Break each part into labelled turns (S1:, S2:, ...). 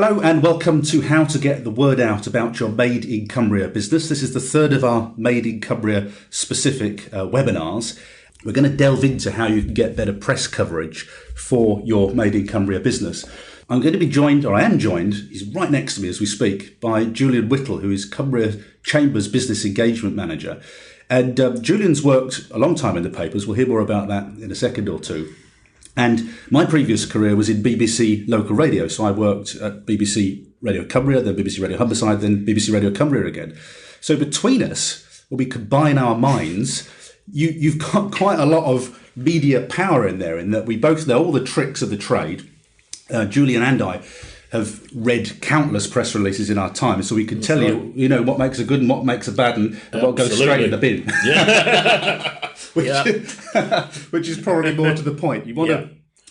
S1: Hello and welcome to How to Get the Word Out About Your Made in Cumbria business. This is the third of our Made in Cumbria specific webinars. We're going to delve into how you can get better press coverage for your Made in Cumbria business. I'm going to be joined, or I am joined, he's right next to me as we speak, by Julian Whittle, who is Cumbria Chamber's Business Engagement Manager. And Julian's worked a long time in the papers. We'll hear more about that in a second or two. And my previous career was in BBC local radio. So I worked at BBC Radio Cumbria, then BBC Radio Humberside, then BBC Radio Cumbria again. So between us, when we combine our minds, you've got quite a lot of media power in there, in that we both know all the tricks of the trade. Julian and I have read countless press releases in our time, so we can tell you what makes a good and what makes a bad, and what goes straight in the bin. Yeah. which is probably more to the point. You want to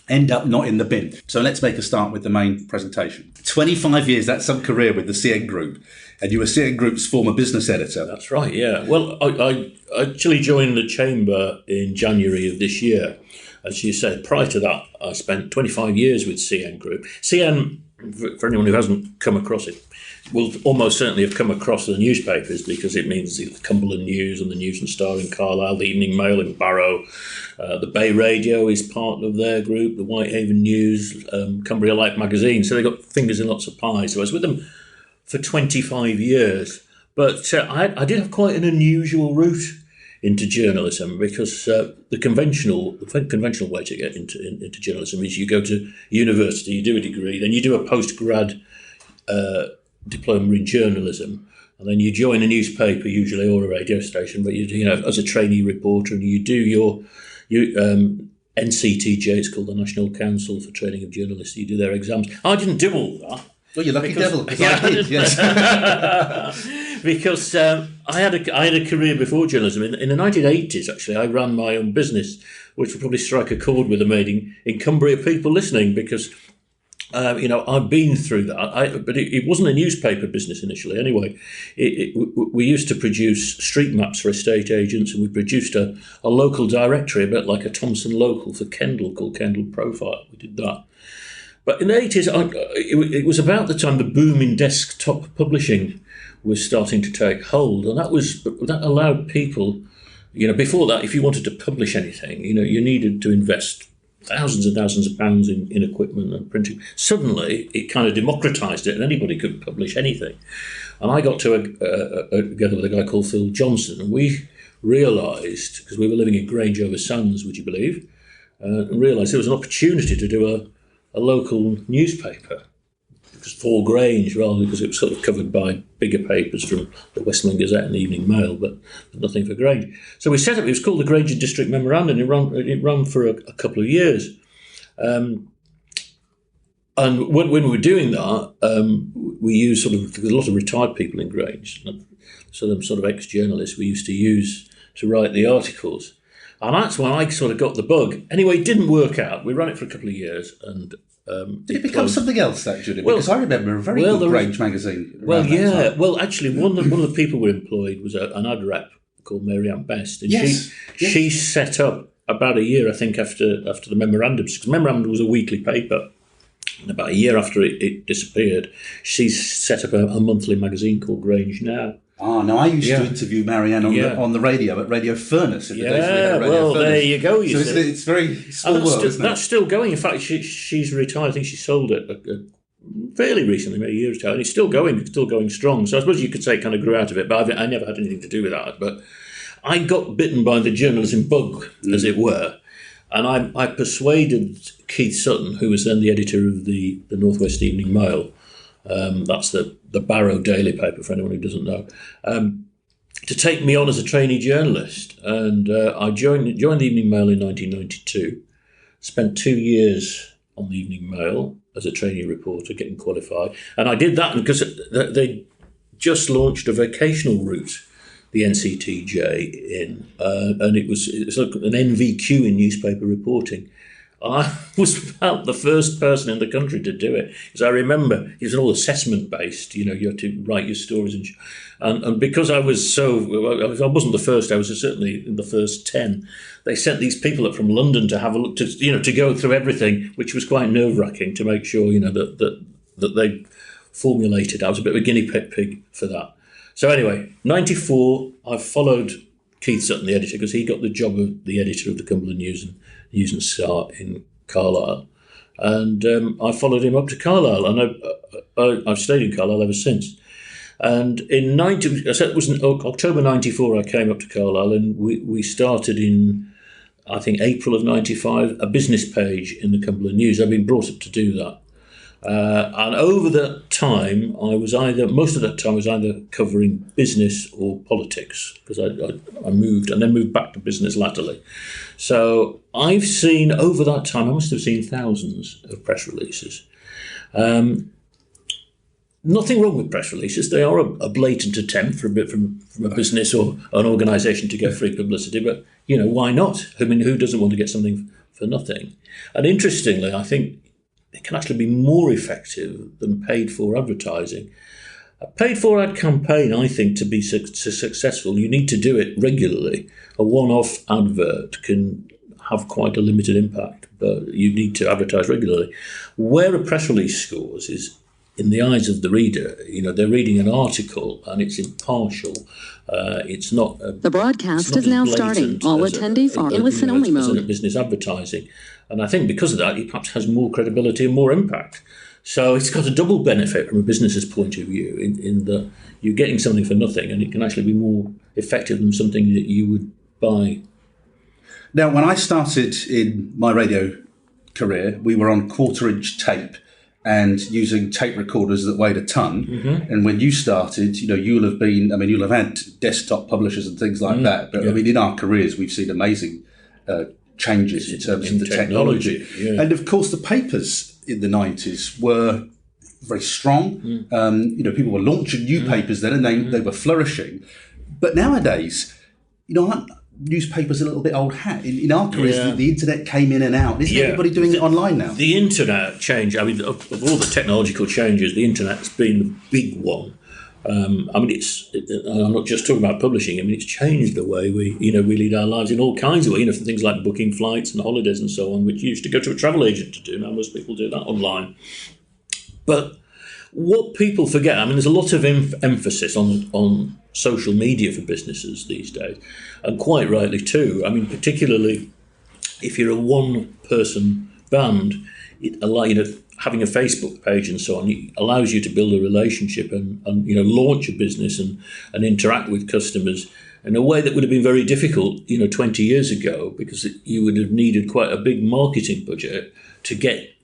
S1: end up not in the bin. So let's make a start with the main presentation. 25 years, that's some career with the CN Group, and you were CN Group's former business editor.
S2: That's right, yeah. Well, I actually joined the Chamber in January of this year. As you said, prior to that, I spent 25 years with CN Group. CN, for anyone who hasn't come across it, will almost certainly have come across the newspapers, because it means the Cumberland News and the News and Star in Carlisle, the Evening Mail in Barrow, the Bay Radio is part of their group, the Whitehaven News, Cumbria Life magazine. So they got fingers in lots of pies. So I was with them for 25 years. But I did have quite an unusual route into journalism, because the conventional way to get into journalism is you go to university, you do a degree, then you do a post-grad diploma in journalism, and then you join a newspaper, usually, or a radio station, but you as a trainee reporter, and you do your NCTJ, it's called the National Council for Training of Journalists. You do their exams. I didn't do all that.
S1: Well, you're lucky devil, because I did, yes.
S2: Because I had a career before journalism. In the 1980s, actually, I ran my own business, which will probably strike a chord with the Made in Cumbria people listening, because I've been through that. But it wasn't a newspaper business initially. Anyway, we used to produce street maps for estate agents, and we produced a local directory, a bit like a Thomson Local for Kendal, called Kendal Profile. We did that. But in the 80s, it was about the time the boom in desktop publishing was starting to take hold, and that allowed people, before that, if you wanted to publish anything, you needed to invest thousands and thousands of pounds in equipment and printing. Suddenly, it kind of democratised it, and anybody could publish anything. And I got together with a guy called Phil Johnson, and we realised, because we were living in Grange-over-Sands, would you believe, and realised there was an opportunity to do a local newspaper, for Grange, rather, because it was sort of covered by bigger papers from the Westmoreland Gazette and the Evening Mail, but nothing for Grange. So we set up, it was called the Grange and District Memorandum, and it ran for a couple of years. And when we were doing that, we used a lot of retired people in Grange, so them sort of ex-journalists we used to use to write the articles. And that's when I sort of got the bug. Anyway, it didn't work out. We ran it for a couple of years, and
S1: did it become something else, that, Julian? Because I remember a very good Grange magazine.
S2: Well, actually, one of the people we employed was an ad rep called Mary Ann Best, and she set up about a year, I think, after the memorandums, because memorandum was a weekly paper. And about a year after it disappeared, she set up a monthly magazine called Grange Now.
S1: No, I used to interview Marianne on the radio at Radio Furnace.
S2: There you go.
S1: It's very small world, isn't it?
S2: That's still going. In fact, she's retired. I think she sold it fairly recently, maybe a year ago, and it's still going strong. So I suppose you could say it kind of grew out of it, but I never had anything to do with that. But I got bitten by the journalism bug, as it were, and I persuaded Keith Sutton, who was then the editor of the North West Evening Mail. That's the Barrow daily paper, for anyone who doesn't know, to take me on as a trainee journalist. And I joined the Evening Mail in 1992, spent 2 years on the Evening Mail as a trainee reporter, getting qualified. And I did that because they just launched a vocational route, the NCTJ, and it's like an NVQ in newspaper reporting. I was about the first person in the country to do it, because I remember it was all assessment based. You had to write your stories, and because I wasn't the first. I was certainly in the first 10. They sent these people up from London to have a look, to go through everything, which was quite nerve wracking, to make sure that that they formulated. I was a bit of a guinea pig for that. So anyway, 94, I followed Keith Sutton, the editor, because he got the job of the editor of the Cumberland News and Star in Carlisle. And I followed him up to Carlisle, and I've stayed in Carlisle ever since. And in it was in October 94 I came up to Carlisle, and we started in, I think, April of 95, a business page in the Cumberland News. I've been brought up to do that. And over that time, most of that time I was either covering business or politics, because I moved and then moved back to business latterly. So I've seen, over that time, I must have seen thousands of press releases. Nothing wrong with press releases. They are a blatant attempt from a business or an organisation to get free publicity. But, why not? I mean, who doesn't want to get something for nothing? And interestingly, I think it can actually be more effective than paid-for advertising. A paid-for ad campaign, I think, to be successful, you need to do it regularly. A one-off advert can have quite a limited impact, but you need to advertise regularly. Where a press release scores is, in the eyes of the reader, they're reading an article and it's impartial. It's not.
S3: The broadcast is now starting. All attendees are in listen-only mode.
S2: As business advertising, and I think because of that, it perhaps has more credibility and more impact. So it's got a double benefit from a business's point of view, in that you're getting something for nothing, and it can actually be more effective than something that you would buy.
S1: Now, when I started in my radio career, we were on quarter-inch tape and using tape recorders that weighed a ton. Mm-hmm. And when you started, you'll have had desktop publishers and things like that. But I mean, in our careers, we've seen amazing changes in terms of the technology. Yeah. And of course, the papers in the 90s were very strong. People were launching new papers then, and they were flourishing. But nowadays, newspapers are a little bit old hat. In our careers, the internet came in and out. Isn't everybody doing it online now?
S2: The internet change, I mean, of all the technological changes, the internet's been the big one. I'm not just talking about publishing. I mean, it's changed the way we lead our lives in all kinds of ways. From things like booking flights and holidays and so on, which you used to go to a travel agent to do. Now most people do that online. But what people forget, I mean, there's a lot of emphasis on social media for businesses these days, and quite rightly too. I mean, particularly if you're a one-person band, having a Facebook page and so on allows you to build a relationship and launch a business and interact with customers in a way that would have been very difficult 20 years ago, because you would have needed quite a big marketing budget to get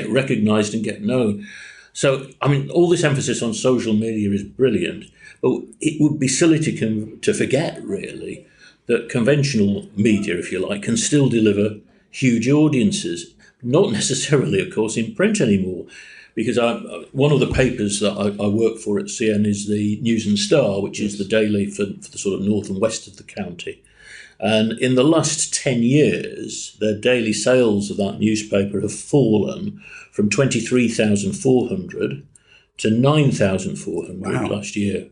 S2: recognised and get known. So, I mean, all this emphasis on social media is brilliant, but it would be silly to forget, really, that conventional media, if you like, can still deliver huge audiences. Not necessarily, of course, in print anymore, because one of the papers that I work for at CN is the News and Star, which is the daily for the sort of north and west of the county. And in the last 10 years, their daily sales of that newspaper have fallen from 23,400 to 9,400 last year.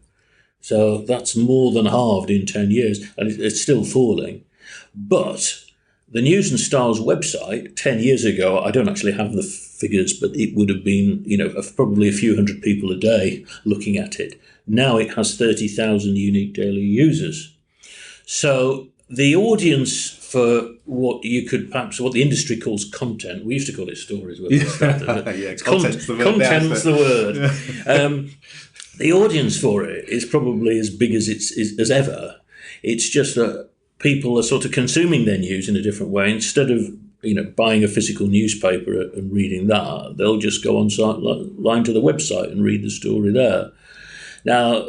S2: So that's more than halved in 10 years, and it's still falling. But the News and Star's website 10 years ago, I don't actually have the figures, but it would have been, probably a few hundred people a day looking at it. Now it has 30,000 unique daily users. So the audience for what the industry calls content, we used to call it stories when we started.
S1: Content's the word.
S2: Content's the word. The audience for it is probably as big as ever. It's just that people are sort of consuming their news in a different way. Instead of buying a physical newspaper and reading that, they'll just go online to the website and read the story there. Now,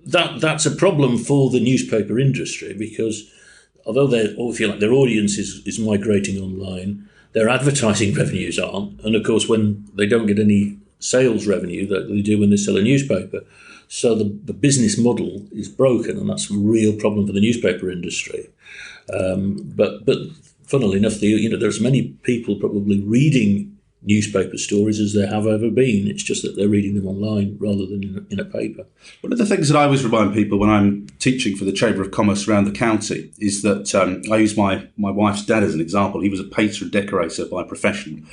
S2: that's a problem for the newspaper industry, because although their audience is migrating online, their advertising revenues aren't. And of course, when they don't get any sales revenue that they do when they sell a newspaper, so the business model is broken, and that's a real problem for the newspaper industry. But funnily enough, there's many people probably reading newspaper stories as there have ever been. It's just that they're reading them online rather than in a paper.
S1: One of the things that I always remind people when I'm teaching for the Chamber of Commerce around the county is that I use my wife's dad as an example. He was a painter and decorator by profession.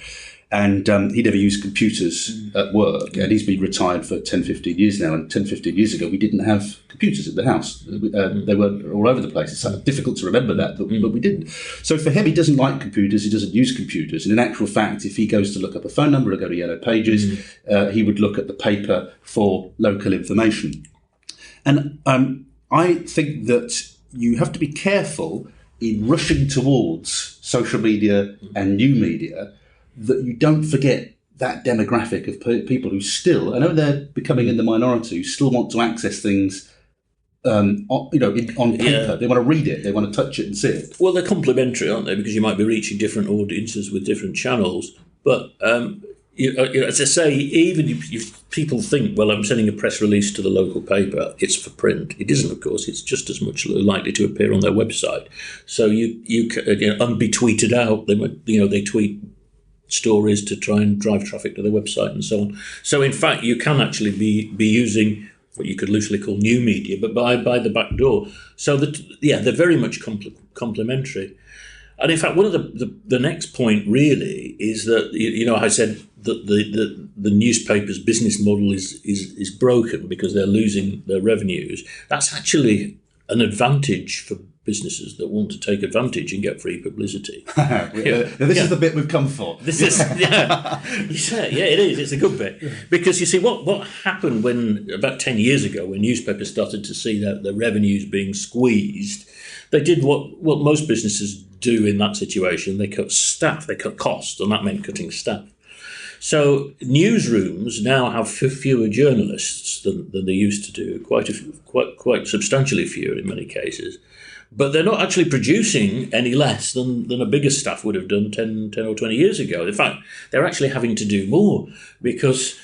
S1: And he never used computers at work, and he's been retired for 10, 15 years now. And 10, 15 years ago, we didn't have computers at the house. They were all over the place. It's difficult to remember that, but we didn't. So for him, he doesn't like computers. He doesn't use computers. And in actual fact, if he goes to look up a phone number or go to Yellow Pages, he would look at the paper for local information. And I think that you have to be careful in rushing towards social media and new media, that you don't forget that demographic of people who still, I know they're becoming in the minority, who still want to access things on paper. Yeah. They want to read it, they want to touch it and see it.
S2: Well, they're complementary, aren't they? Because you might be reaching different audiences with different channels. But as I say, even if people think, well, I'm sending a press release to the local paper, it's for print. It isn't, of course. It's just as much likely to appear on their website. So you and be tweeted out. They tweet stories to try and drive traffic to their website and so on. So in fact, you can actually be using what you could loosely call new media, but by the back door. So they're very much complementary. And in fact, one of the next point really is that I said that the newspaper's business model is broken because they're losing their revenues. That's actually an advantage for businesses that want to take advantage and get free publicity.
S1: This is the bit we've come for.
S2: This is it is. It's a good bit, because you see what happened when about 10 years ago, when newspapers started to see that the revenues being squeezed, they did what most businesses do in that situation. They cut staff, they cut costs, and that meant cutting staff. So newsrooms now have fewer journalists than they used to do, quite substantially fewer in many cases. But they're not actually producing any less than a bigger staff would have done 10 or 20 years ago. In fact, they're actually having to do more, because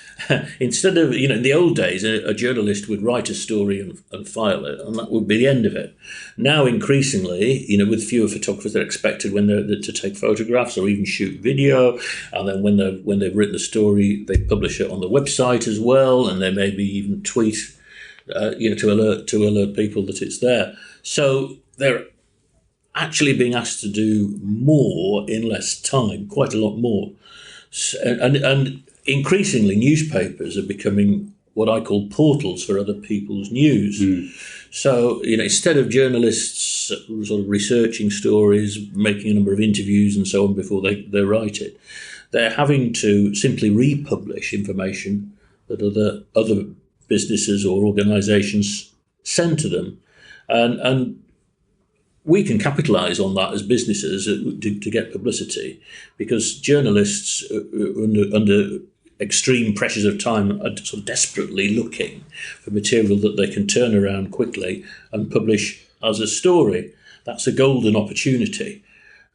S2: instead of, in the old days, a journalist would write a story and file it, and that would be the end of it. Now, increasingly, with fewer photographers, they're expected when they're to take photographs or even shoot video. And then when they've written the story, they publish it on the website as well, and they maybe even tweet, to alert people that it's there. So they're actually being asked to do more in less time, quite a lot more. And increasingly, newspapers are becoming what I call portals for other people's news. So, instead of journalists sort of researching stories, making a number of interviews and so on before they write it, they're having to simply republish information that other businesses or organisations send to them. And we can capitalise on that as businesses to get publicity, because journalists under extreme pressures of time are sort of desperately looking for material that they can turn around quickly and publish as a story. That's a golden opportunity.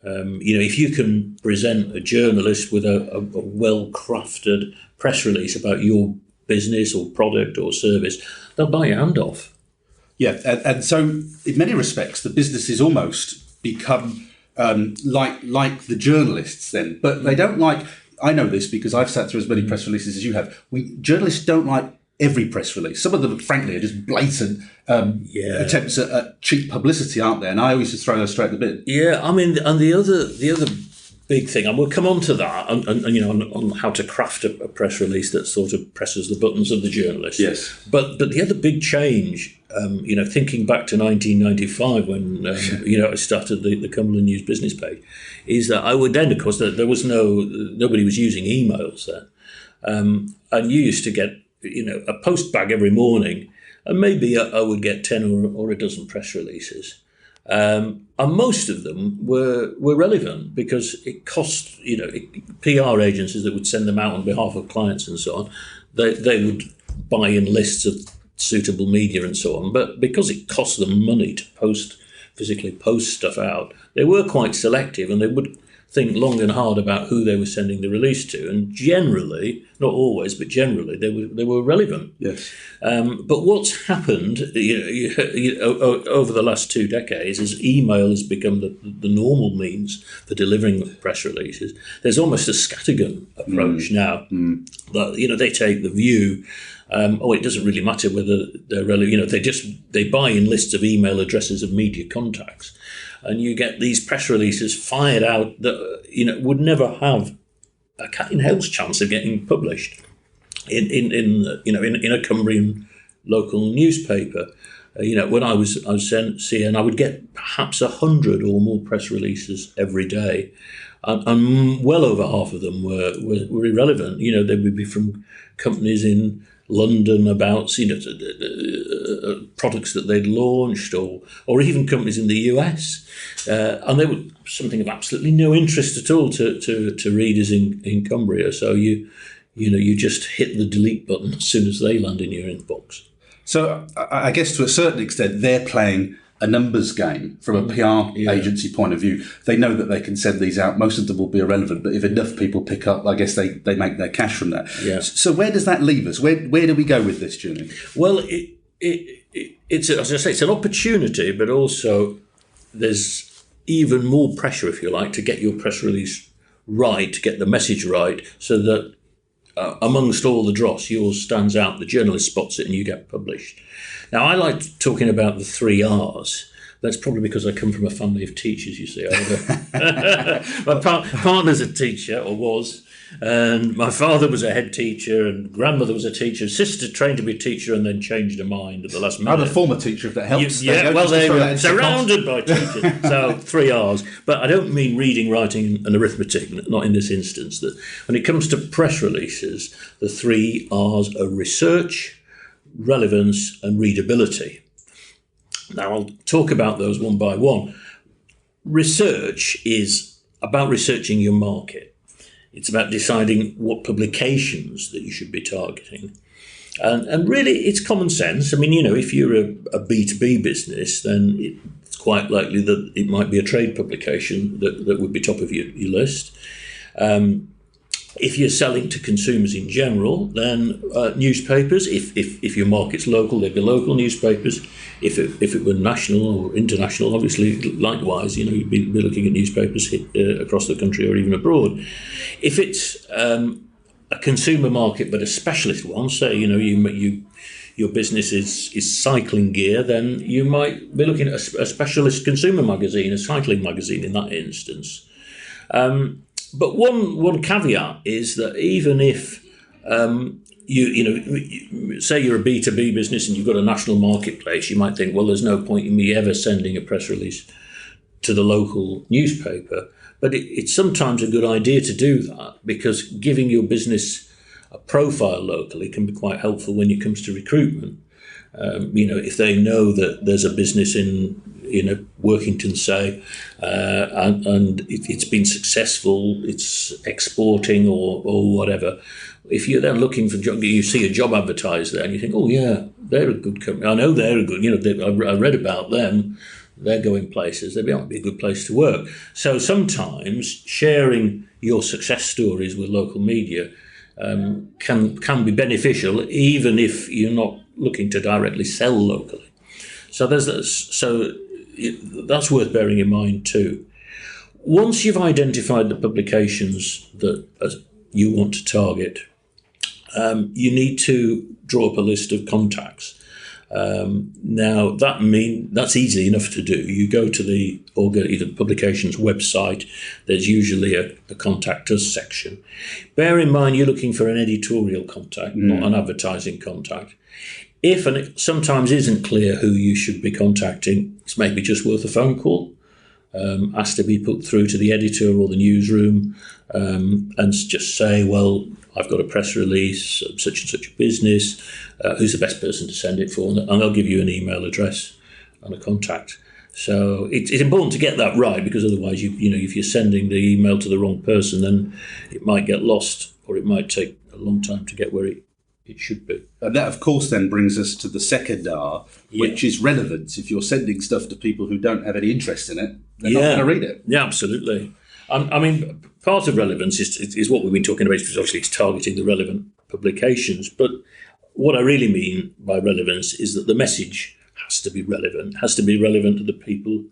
S2: If you can present a journalist with a well-crafted press release about your business or product or service, they'll buy your hand off.
S1: Yeah, and so in many respects, the businesses almost become like the journalists then, but they don't like. I know this because I've sat through as many press releases as you have. Journalists don't like every press release. Some of them, frankly, are just blatant attempts at cheap publicity, aren't they? And I always just throw those straight in the bin.
S2: Yeah, I mean, and the other big thing, and we'll come on to that, on how to craft a press release that sort of presses the buttons of the journalist.
S1: Yes.
S2: But the other big change, thinking back to 1995 when I started the Cumberland News business page, is that I would then, of course, there was nobody was using emails then, and you used to get a post bag every morning, and maybe I would get 10 or a dozen press releases. And most of them were relevant, because it cost, PR agencies that would send them out on behalf of clients and so on, they would buy in lists of suitable media and so on. But because it cost them money to physically post stuff out, they were quite selective, and they would think long and hard about who they were sending the release to. And generally, not always, but generally, they were relevant.
S1: Yes.
S2: But what's happened over the last 2 decades is email has become the normal means for delivering press releases. There's almost a scattergun approach now. That, they take the view, it doesn't really matter whether they're relevant. They buy in lists of email addresses of media contacts, and you get these press releases fired out that would never have a cat in hell's chance of getting published in a Cumbrian local newspaper. When I was seeing, I would get perhaps 100 or more press releases every day, and well over half of them were irrelevant. They would be from companies in London about products that they'd launched, or even companies in the US, and they were something of absolutely no interest at all to readers in Cumbria. So you just hit the delete button as soon as they land in your inbox.
S1: So I guess to a certain extent, they're playing a numbers game from a PR agency point of view. They know that they can send these out. Most of them will be irrelevant, but if enough people pick up, I guess they make their cash from that.
S2: Yeah.
S1: So where does that leave us? Where do we go with this, Julian?
S2: Well, it's as I say, it's an opportunity, but also there's even more pressure, if you like, to get your press release right, to get the message right, so that amongst all the dross, yours stands out, the journalist spots it, and you get published. Now, I like talking about the 3 R's. That's probably because I come from a family of teachers, you see. My partner's a teacher, or was, and my father was a head teacher, and grandmother was a teacher. Sister trained to be a teacher and then changed her mind at the last minute.
S1: I'm a former teacher, if that helps.
S2: They were surrounded by teachers. So 3 R's. But I don't mean reading, writing and arithmetic, not in this instance. That when it comes to press releases, the 3 R's are research, relevance and readability. Now, I'll talk about those one by one. Research is about researching your market. It's about deciding what publications that you should be targeting. And really, it's common sense. I mean, if you're a B2B business, then it's quite likely that it might be a trade publication that would be top of your list. If you're selling to consumers in general, then newspapers. If your market's local, they'd be local newspapers. If it were national or international, obviously, likewise, you'd be looking at newspapers across the country or even abroad. If it's a consumer market but a specialist one, say your business is cycling gear, then you might be looking at a specialist consumer magazine, a cycling magazine in that instance. But one caveat is that even if you say you're a B2B business and you've got a national marketplace, you might think, well, there's no point in me ever sending a press release to the local newspaper. But it's sometimes a good idea to do that, because giving your business a profile locally can be quite helpful when it comes to recruitment. If they know that there's a business in Workington, say, and it's been successful, it's exporting or whatever. If you're then looking for job, you see a job advertised there, and you think, oh yeah, they're a good company. I know they're a good. I read about them. They're going places. They might be a good place to work. So sometimes sharing your success stories with local media can be beneficial, even if you're not looking to directly sell locally. So that's worth bearing in mind too. Once you've identified the publications that you want to target, you need to draw up a list of contacts. Now that's easy enough to do. You go to the publication's website. There's usually a contact us section. Bear in mind you're looking for an editorial contact, not an advertising contact. If, and it sometimes isn't clear who you should be contacting, it's maybe just worth a phone call. Ask to be put through to the editor or the newsroom, and just say, well, I've got a press release, such and such a business, who's the best person to send it for? And they'll give you an email address and a contact. So it's important to get that right, because otherwise, if you're sending the email to the wrong person, then it might get lost, or it might take a long time to get where it should be.
S1: And that, of course, then brings us to the second R, which is relevance. If you're sending stuff to people who don't have any interest in it, they're not going to read it.
S2: Yeah, absolutely. I mean, part of relevance is what we've been talking about, because obviously it's targeting the relevant publications. But what I really mean by relevance is that the message has to be relevant, to the people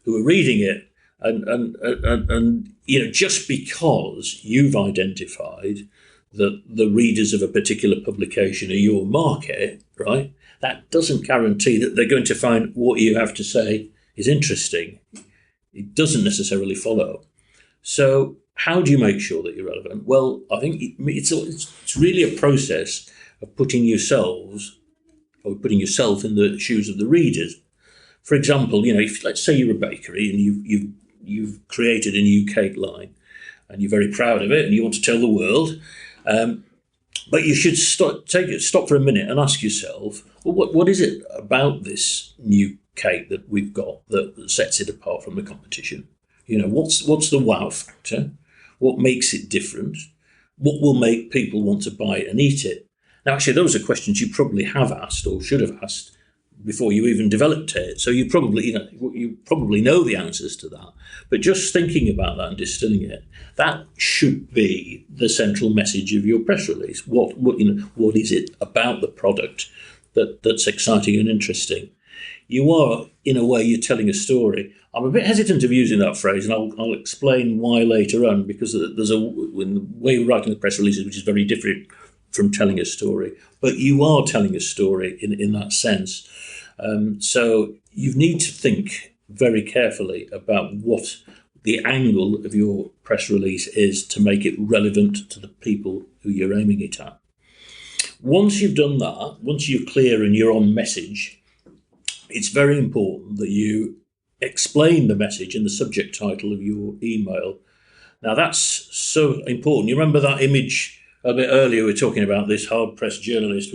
S2: who are reading it. And just because you've identified that the readers of a particular publication are your market, right, that doesn't guarantee that they're going to find what you have to say is interesting. It doesn't necessarily follow. So how do you make sure that you're relevant? Well, I think it's really a process of putting yourself in the shoes of the readers. For example, if let's say you're a bakery and you've created a new cake line, and you're very proud of it, and you want to tell the world, but you should stop for a minute and ask yourself, well, what is it about this new cake that we've got that sets it apart from the competition? What's the wow factor? What makes it different? What will make people want to buy it and eat it? Now, actually, those are questions you probably have asked or should have asked before you even developed it. So you probably know the answers to that. But just thinking about that and distilling it, that should be the central message of your press release. What is it about the product that's exciting and interesting? You are, in a way, you're telling a story. I'm a bit hesitant of using that phrase, and I'll explain why later on, because there's a way of writing the press releases which is very different from telling a story. But you are telling a story in that sense. So you need to think very carefully about what the angle of your press release is to make it relevant to the people who you're aiming it at. Once you've done that, once you're clear and you're on message, it's very important that you explain the message in the subject title of your email. Now, that's so important. You remember that image a bit earlier? We were talking about this hard-pressed journalist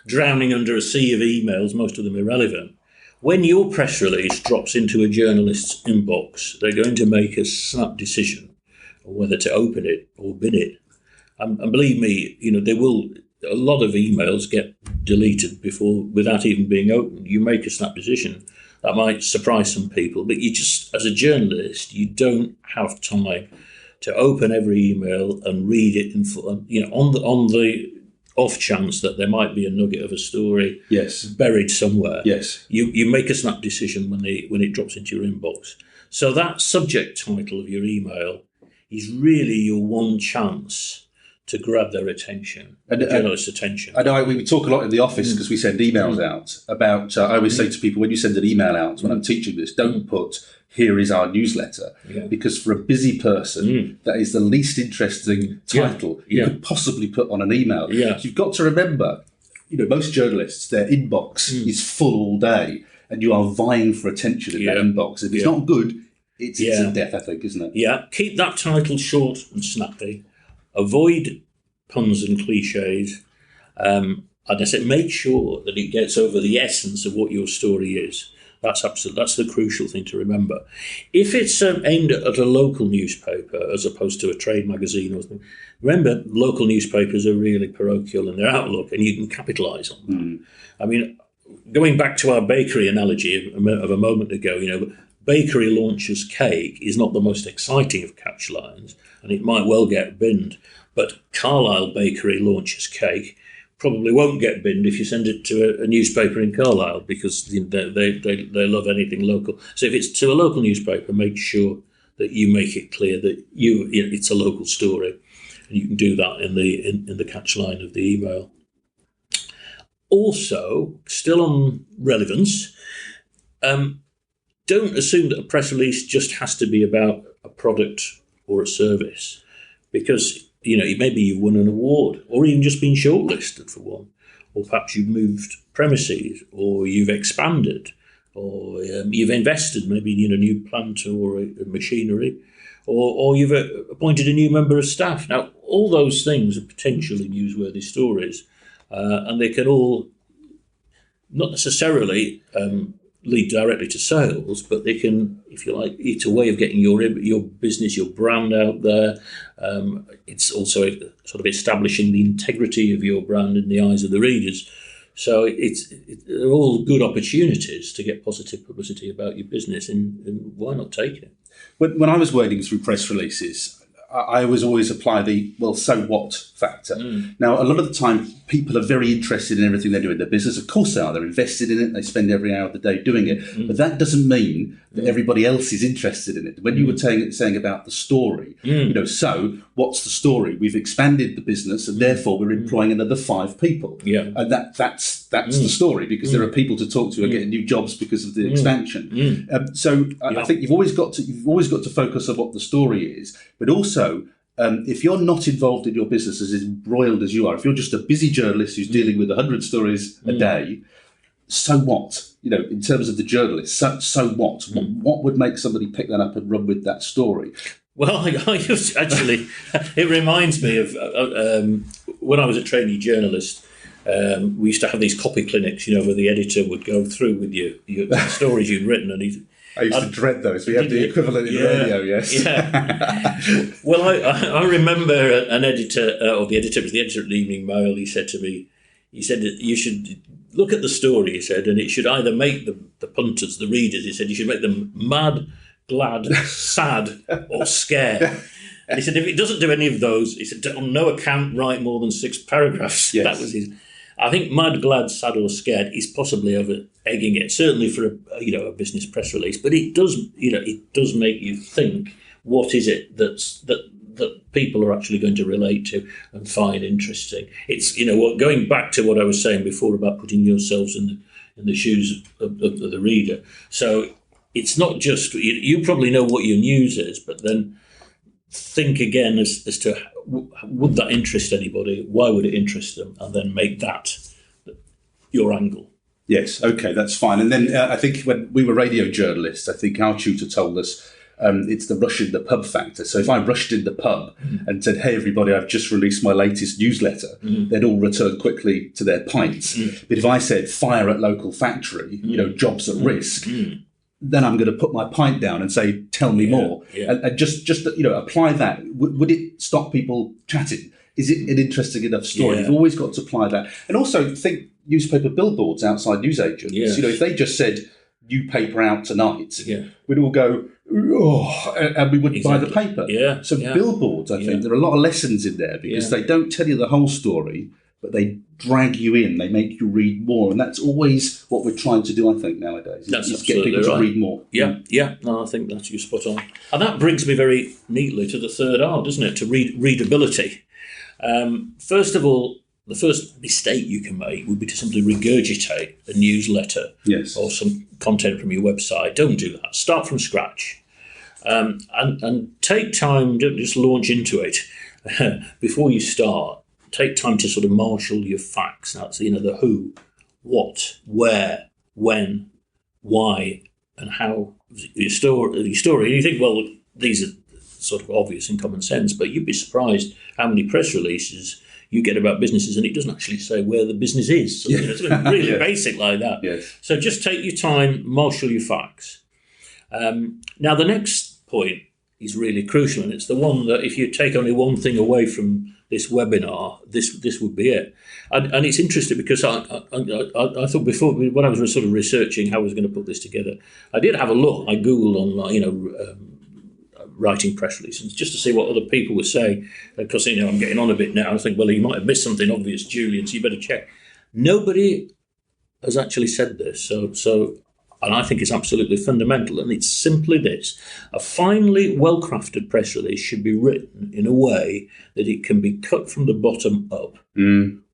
S2: drowning under a sea of emails, most of them irrelevant. When your press release drops into a journalist's inbox, they're going to make a snap decision on whether to open it or bin it. And believe me, a lot of emails get deleted without even being opened. You make a snap decision. That might surprise some people, but as a journalist, you don't have time to open every email and read it in full. On the off chance that there might be a nugget of a story buried somewhere.
S1: Yes.
S2: You make a snap decision when it drops into your inbox. So that subject title of your email is really your one chance to grab their attention, the journalist's attention.
S1: I know we talk a lot in the office because we send emails out about, I always say to people, when you send an email out, when I'm teaching this, don't put, here is our newsletter, because for a busy person, that is the least interesting title you could possibly put on an email.
S2: Yeah.
S1: So you've got to remember, most journalists, their inbox is full all day, and you are vying for attention in that inbox. If it's not good, it's a death, I think, isn't it?
S2: Yeah, keep that title short and snappy. Avoid puns and cliches. And I said, make sure that it gets over the essence of what your story is. That's the crucial thing to remember. If it's aimed at a local newspaper as opposed to a trade magazine or something, remember, local newspapers are really parochial in their outlook, and you can capitalise on that. I mean, going back to our bakery analogy of a moment ago, bakery launches cake is not the most exciting of catch lines, and it might well get binned. But Carlisle bakery launches cake probably won't get binned if you send it to a newspaper in Carlisle, because they love anything local. So if it's to a local newspaper, make sure that you make it clear that it's a local story, and you can do that in the catch line of the email. Also, still on relevance, don't assume that a press release just has to be about a product or a service, because maybe you've won an award, or even just been shortlisted for one, or perhaps you've moved premises, or you've expanded, or you've invested maybe in a new plant or a machinery, or you've appointed a new member of staff. Now, all those things are potentially newsworthy stories, and they can all not necessarily lead directly to sales, but they can, if you like, it's a way of getting your business, your brand out there. It's also sort of establishing the integrity of your brand in the eyes of the readers. So they're all good opportunities to get positive publicity about your business, and why not take it?
S1: When I was wading through press releases, I always apply the, so what factor. Now, a lot of the time, people are very interested in everything they do in their business. Of course they are. They're invested in it. They spend every hour of the day doing it. But that doesn't mean that everybody else is interested in it. When you were saying about the story, so what's the story? We've expanded the business, and therefore we're employing another 5 people.
S2: Yeah.
S1: And that's the story, because there are people to talk to who are getting new jobs because of the expansion. I think you've always got to focus on what the story is, but also if you're not involved in your business as embroiled as you are, if you're just a busy journalist who's dealing with 100 stories a day, so what? In terms of the journalist, so what? What would make somebody pick that up and run with that story?
S2: Well, I used actually, it reminds me of when I was a trainee journalist. We used to have these copy clinics, where the editor would go through with you the stories you'd written, and
S1: I used to dread those. We had the equivalent in radio, yes.
S2: Yeah. Well, I remember an editor, or the editor was the editor at the Evening Mail. He said to me, that you should look at the story, he said, and it should either make the punters, the readers, he said, you should make them mad, glad, sad, or scared. And he said, if it doesn't do any of those, he said, on no account write more than 6 paragraphs.
S1: Yes.
S2: That was his. I think mad, glad, sad, or scared is possibly over egging it, certainly for a business press release. But it does make you think, what is it that people are actually going to relate to and find interesting? It's going back to what I was saying before about putting yourselves in the shoes of the reader. So it's not just you probably know what your news is, but then think again as to would that interest anybody? Why would it interest them? And then make that your angle.
S1: Yes, okay, that's fine. And then I think when we were radio journalists, I think our tutor told us it's the rush in the pub factor. So if I rushed in the pub and said, hey, everybody, I've just released my latest newsletter, they'd all return quickly to their pints. But if I said fire at local factory, jobs at risk, then I'm going to put my pint down and say, tell me more. Yeah. And just apply that. Would it stop people chatting? Is it an interesting enough story?
S2: Yeah.
S1: You've always got to apply that. And also think newspaper billboards outside newsagents.
S2: Yes.
S1: If they just said, new paper out tonight, we'd all go, oh, and we wouldn't buy the paper.
S2: Yeah.
S1: So billboards, I think, there are a lot of lessons in there because they don't tell you the whole story, but they drag you in, they make you read more. And that's always what we're trying to do, I think, nowadays.
S2: That's
S1: is get people to read more.
S2: Yeah. No, I think that's you spot on. And that brings me very neatly to the third R, doesn't it? To readability. First of all, the first mistake you can make would be to simply regurgitate a newsletter or some content from your website. Don't do that. Start from scratch. And take time, don't just launch into it. Before you start, take time to sort of marshal your facts. That's, the who, what, where, when, why, and how your story. And you think, well, these are sort of obvious and common sense, but you'd be surprised how many press releases you get about businesses and it doesn't actually say where the business is. So, it's really basic like that.
S1: Yes.
S2: So just take your time, marshal your facts. Now, the next point is really crucial, and it's the one that if you take only one thing away from this webinar, this would be it. And it's interesting because I thought before, when I was sort of researching how I was going to put this together, I did have a look. I Googled online, writing press releases just to see what other people were saying. Because, I'm getting on a bit now. I think, well, you might have missed something obvious, Julian, so you better check. Nobody has actually said this. So, and I think it's absolutely fundamental. And it's simply this. A finely well-crafted press release should be written in a way that it can be cut from the bottom up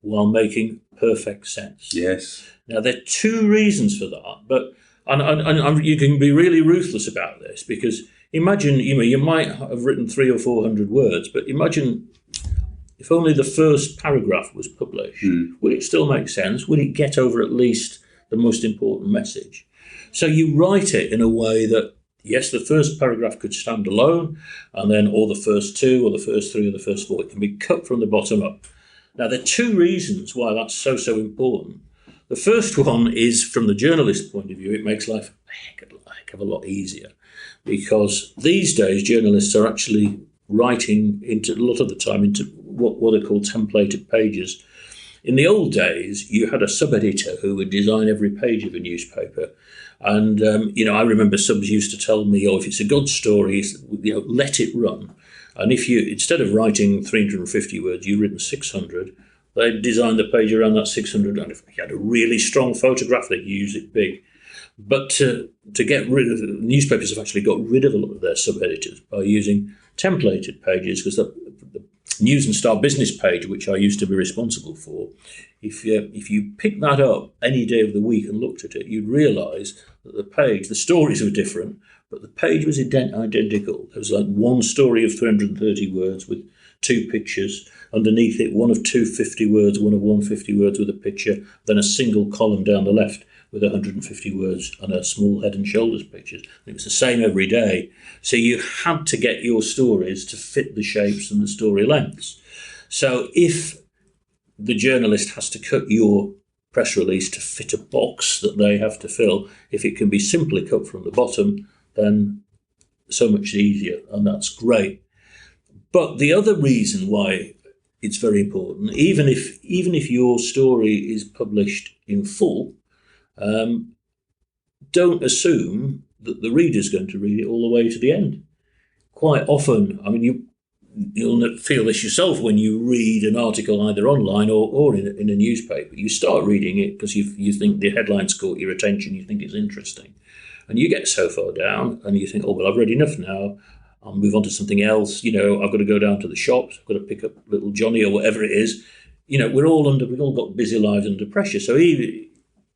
S2: while making perfect sense.
S1: Yes.
S2: Now, there are 2 reasons for that. But and you can be really ruthless about this because imagine, you might have written 300 or 400 words, but imagine if only the first paragraph was published. Would it still make sense? Would it get over at least the most important message? So you write it in a way that, yes, the first paragraph could stand alone, and then or the first 2 or the first 3 or the first 4, it can be cut from the bottom up. Now, there are 2 reasons why that's so important. The first one is, from the journalist's point of view, it makes life a heck of a lot easier. Because these days, journalists are actually writing a lot of the time into what are called templated pages. In the old days, you had a sub-editor who would design every page of a newspaper. And, I remember subs used to tell me, if it's a good story, let it run. And if you, instead of writing 350 words, you've written 600, they'd design the page around that 600. And if you had a really strong photograph, they'd use it big. But to get rid of newspapers have actually got rid of a lot of their sub-editors by using templated pages, because the News and Star business page, which I used to be responsible for, if you pick that up any day of the week and looked at it, you'd realise that the stories were different, but the page was identical. There was like one story of 330 words with 2 pictures. Underneath it, one of 250 words, one of 150 words with a picture, then a single column down the left with 150 words and a small head and shoulders pictures. And it was the same every day. So you had to get your stories to fit the shapes and the story lengths. So if the journalist has to cut your press release to fit a box that they have to fill, if it can be simply cut from the bottom, then so much easier, and that's great. But the other reason why it's very important, even if your story is published in full, don't assume that the reader's going to read it all the way to the end. Quite often, I mean, you'll feel this yourself when you read an article either online or in a newspaper. You start reading it because you think the headline's caught your attention, you think it's interesting. And you get so far down and you think, oh, well, I've read enough now. I'll move on to something else. I've got to go down to the shops. I've got to pick up little Johnny or whatever it is. We've all got busy lives under pressure. So even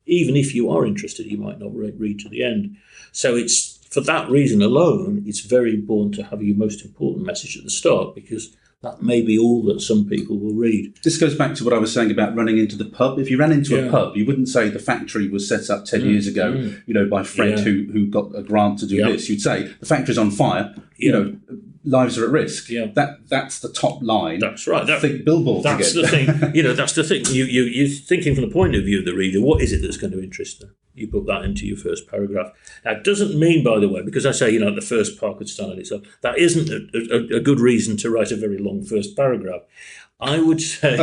S2: if you are interested, you might not read to the end. So it's for that reason alone, it's very important to have your most important message at the start, because that may be all that some people will read.
S1: This goes back to what I was saying about running into the pub. If you ran into a pub, you wouldn't say the factory was set up 10 years ago, by Fred who got a grant to do this. You'd say the factory's on fire, lives are at risk. Yeah. That's the top line.
S2: That's right.
S1: Think billboards
S2: That's
S1: again.
S2: the thing. That's the thing. You're thinking from the point of view of the reader, what is it that's going to interest them? You put that into your first paragraph. That doesn't mean, by the way, because I say, the first part could stand on itself, that isn't a good reason to write a very long first paragraph. I would say,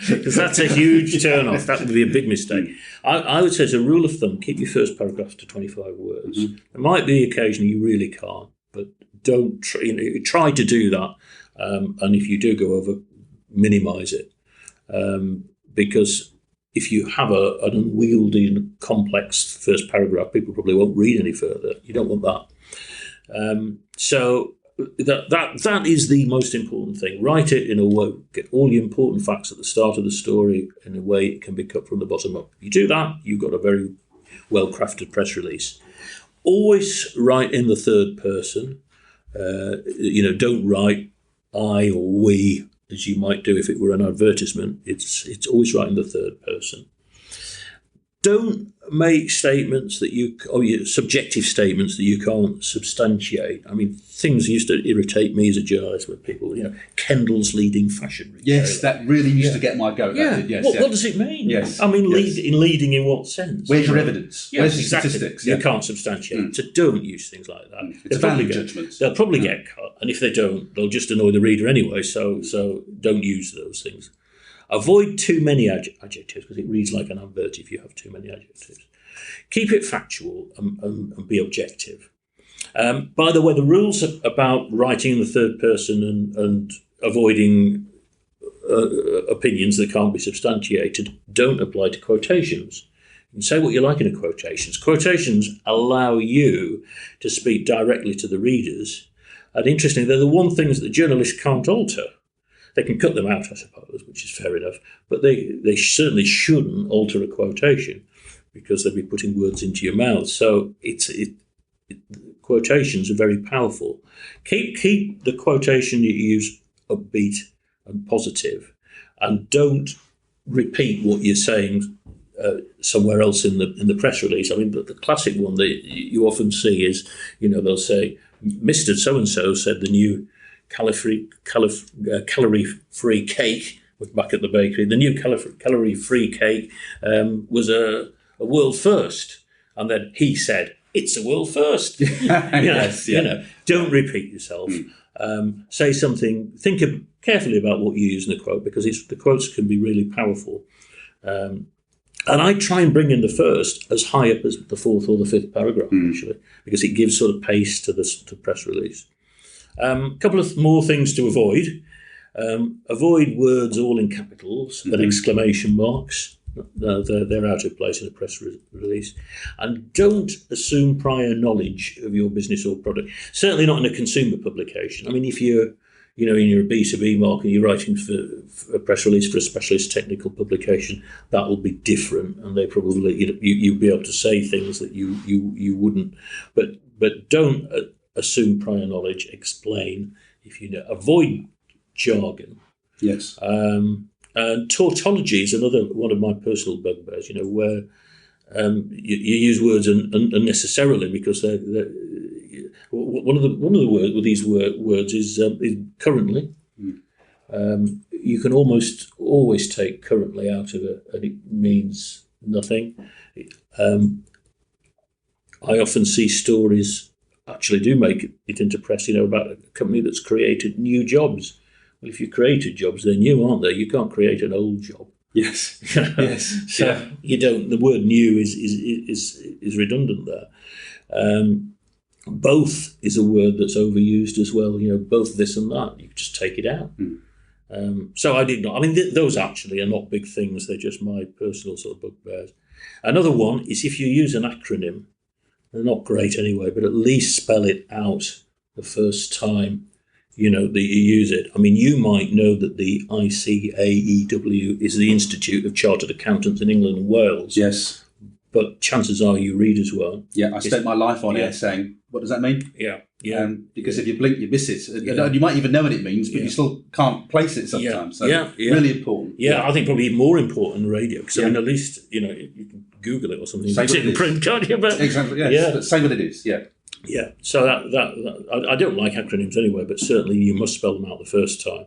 S2: because that's a huge turn-off, that would be a big mistake. I would say, as a rule of thumb, keep your first paragraph to 25 words. Mm-hmm. There might be occasionally you really can't, but don't try to do that. And if you do go over, minimise it. Because if you have an unwieldy and complex first paragraph, people probably won't read any further. You don't want that. So that is the most important thing. Write it in a way, get all the important facts at the start of the story in a way it can be cut from the bottom up. If you do that, you've got a very well-crafted press release. Always write in the third person. Don't write I or we, as you might do if it were an advertisement. It's always right in the third person. Don't make statements subjective statements that you can't substantiate. I mean, things used to irritate me as a journalist with people, Kendall's leading fashion retailer.
S1: Yes, that really used to get my goat.
S2: Yeah.
S1: Yes,
S2: what does it mean?
S1: Yes.
S2: I mean, leading in what sense?
S1: Where's your evidence?
S2: Yeah,
S1: Where's the
S2: exactly.
S1: statistics?
S2: You can't substantiate. So don't use things like that.
S1: It's value judgments.
S2: They'll probably get cut, and if they don't, they'll just annoy the reader anyway. So don't use those things. Avoid too many adjectives, because it reads like an advert if you have too many adjectives. Keep it factual and be objective. By the way, the rules about writing in the third person and avoiding opinions that can't be substantiated don't apply to quotations. You can say what you like in a quotations. Quotations allow you to speak directly to the readers. And interestingly, they're the one things that journalists can't alter. They can cut them out, I suppose, which is fair enough, but they certainly shouldn't alter a quotation, because they'd be putting words into your mouth. So quotations are very powerful. Keep the quotation that you use upbeat and positive, and don't repeat what you're saying somewhere else in the press release. I mean, the classic one that you often see is, they'll say, Mr. So-and-so said the new calorie-free cake, we're back at the bakery, the new calorie-free cake was a world first. And then he said, it's a world first.
S1: Yes,
S2: Don't repeat yourself. Say something, think carefully about what you use in the quote, because the quotes can be really powerful. And I try and bring in the first as high up as the fourth or the fifth paragraph, actually, because it gives sort of pace to the press release. A couple of more things to avoid. Avoid words all in capitals and exclamation marks. They're out of place in a press release. And don't assume prior knowledge of your business or product. Certainly not in a consumer publication. I mean, if you're in your B2B market, you're writing for a press release for a specialist technical publication, that will be different, and they probably you'll be able to say things that you wouldn't. But don't assume prior knowledge. Explain if you know. Avoid jargon.
S1: Yes.
S2: Tautology is another one of my personal bugbears. Where you use words unnecessarily because they're one of the words with these words is currently. You can almost always take currently out of it, and it means nothing. I often see stories actually do make it into press, about a company that's created new jobs. Well, if you created jobs, they're new, aren't they? You can't create an old job.
S1: Yes. Yes.
S2: So you don't. The word "new" is redundant there. Both is a word that's overused as well. Both this and that. You just take it out. So I did not. I mean, those actually are not big things. They're just my personal sort of bugbears. Another one is if you use an acronym. They're not great anyway, but at least spell it out the first time. That you use it. I mean, you might know that the ICAEW is the Institute of Chartered Accountants in England and Wales.
S1: Yes.
S2: But chances are you readers won't.
S1: Yeah, I spent my life on it saying, what does that mean?
S2: Yeah.
S1: Because if you blink, you miss it. You might even know what it means, but you still can't place it sometimes. So really important.
S2: Yeah, I think probably even more important than radio, because I mean, at least, you can Google it or something. It's in print, can't you? But,
S1: exactly, yes. But say what it is,
S2: Yeah, so that I don't like acronyms anyway, but certainly you must spell them out the first time.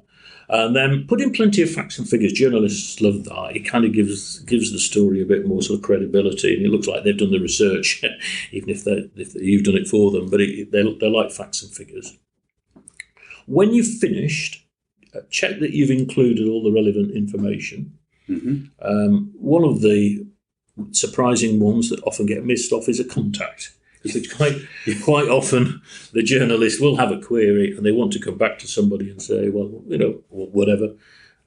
S2: And then put in plenty of facts and figures. Journalists love that. It kind of gives the story a bit more sort of credibility, and it looks like they've done the research, even if you've done it for them. But they like facts and figures. When you've finished, check that you've included all the relevant information. Mm-hmm. One of the surprising ones that often get missed off is a contact. Because quite often the journalist will have a query and they want to come back to somebody and say, well, whatever.